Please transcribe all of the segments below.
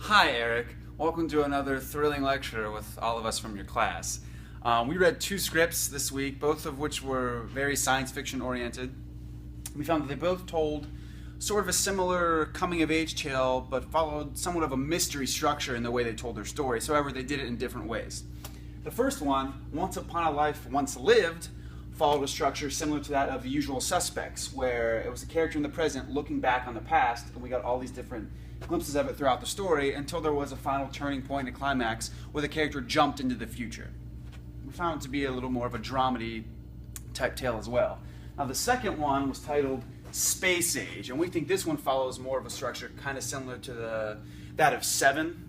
Hi, Eric. Welcome to another thrilling lecture with all of us from your class. We read two scripts this week, both of which were very science fiction oriented. We found that they both told sort of a similar coming-of-age tale, but followed somewhat of a mystery structure in the way they told their story. However, they did it in different ways. The first one, Once Upon a Life, Once Lived, followed a structure similar to that of The Usual Suspects, where it was a character in the present looking back on the past, and we got all these different glimpses of it throughout the story until there was a final turning point and climax where the character jumped into the future. We found it to be a little more of a dramedy type tale as well. Now the second one was titled Space Age, and we think this one follows more of a structure kind of similar to that of Seven.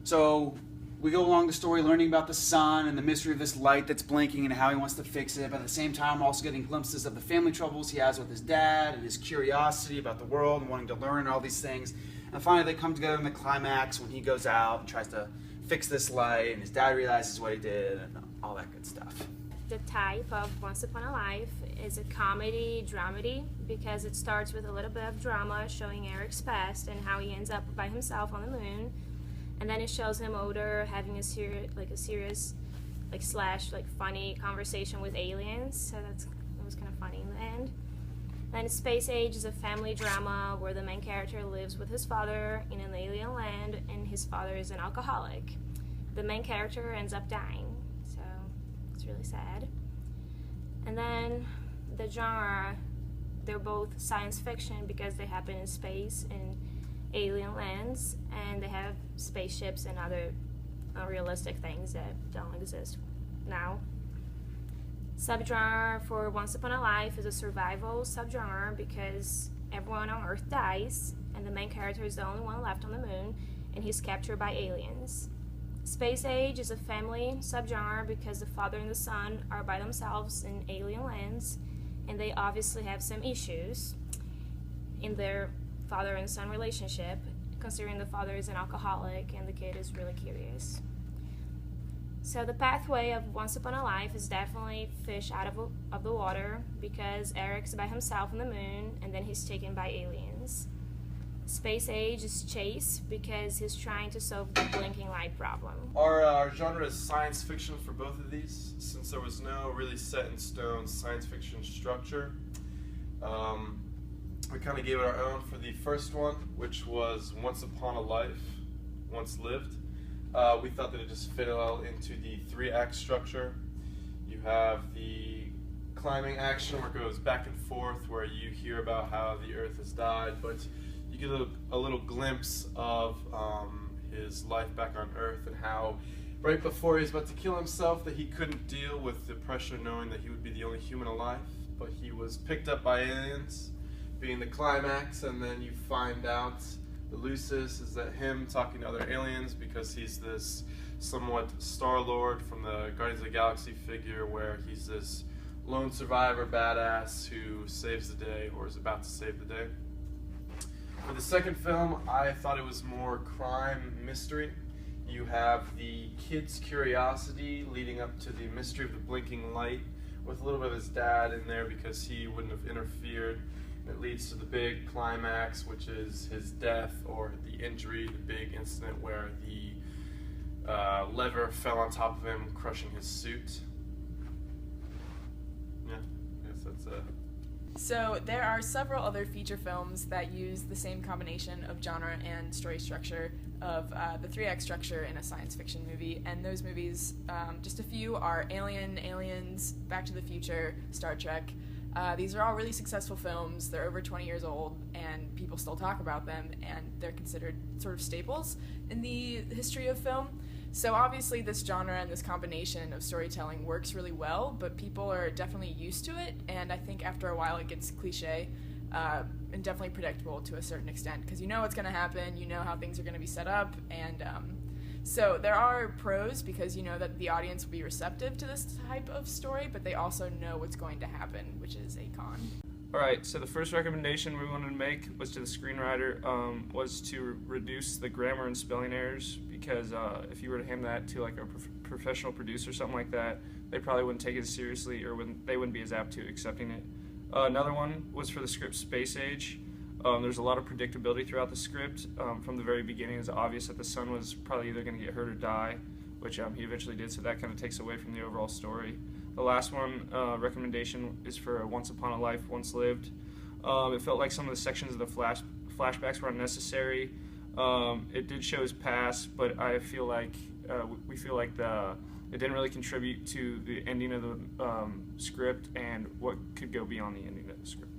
So we go along the story learning about the sun and the mystery of this light that's blinking and how he wants to fix it, but at the same time we're also getting glimpses of the family troubles he has with his dad and his curiosity about the world and wanting to learn all these things. And finally they come together in the climax when he goes out and tries to fix this light and his dad realizes what he did and all that good stuff. The type of Once Upon a Life is a comedy dramedy because it starts with a little bit of drama showing Eric's past and how he ends up by himself on the moon. And then it shows him older, having a serious, funny conversation with aliens. So that was kind of funny in the end. Then Space Age is a family drama where the main character lives with his father in an alien land, and his father is an alcoholic. The main character ends up dying, so it's really sad. And then the genre, they're both science fiction because they happen in space and alien lands, and they have spaceships and other unrealistic things that don't exist now. Subgenre for Once Upon a Life is a survival subgenre because everyone on Earth dies and the main character is the only one left on the moon and he's captured by aliens. Space Age is a family subgenre because the father and the son are by themselves in alien lands and they obviously have some issues in their father and son relationship, considering the father is an alcoholic and the kid is really curious. So the pathway of Once Upon a Life is definitely fish out of the water because Eric's by himself on the moon and then he's taken by aliens. Space Age is chase because he's trying to solve the blinking light problem. Our genre is science fiction for both of these, since there was no really set in stone science fiction structure. We kind of gave it our own for the first one, which was Once Upon a Life, Once Lived. We thought that it just fit well into the 3-act structure. You have the climbing action where it goes back and forth, where you hear about how the Earth has died, but you get a little glimpse of his life back on Earth and how right before he was about to kill himself that he couldn't deal with the pressure knowing that he would be the only human alive, but he was picked up by aliens, being the climax, and then you find out the Lucis is that him talking to other aliens because he's this somewhat Star-Lord from the Guardians of the Galaxy figure where he's this lone survivor badass who saves the day or is about to save the day. For the second film, I thought it was more crime mystery. You have the kid's curiosity leading up to the mystery of the blinking light with a little bit of his dad in there because he wouldn't have interfered. It leads to the big climax, which is his death or the injury, the big incident where the lever fell on top of him, crushing his suit. Yeah, I guess that's it. So there are several other feature films that use the same combination of genre and story structure of the 3-act structure in a science fiction movie, and those movies, just a few, are Alien, Aliens, Back to the Future, Star Trek. These are all really successful films. They're over 20 years old, and people still talk about them, and they're considered sort of staples in the history of film. So obviously this genre and this combination of storytelling works really well, but people are definitely used to it, and I think after a while it gets cliche and definitely predictable to a certain extent, because you know what's going to happen, you know how things are going to be set up, and so there are pros because you know that the audience will be receptive to this type of story, but they also know what's going to happen, which is a con. Alright, so the first recommendation we wanted to make was to the screenwriter, was to reduce the grammar and spelling errors, because if you were to hand that to like a professional producer or something like that, they probably wouldn't take it as seriously or they wouldn't be as apt to accepting it. Another one was for the script Space Age. There's a lot of predictability throughout the script. From the very beginning, it's obvious that the son was probably either going to get hurt or die, which he eventually did, so that kind of takes away from the overall story. The last one, recommendation, is for Once Upon a Life, Once Lived. It felt like some of the sections of the flashbacks were unnecessary. It did show his past, but I feel like we feel like it didn't really contribute to the ending of the script and what could go beyond the ending of the script.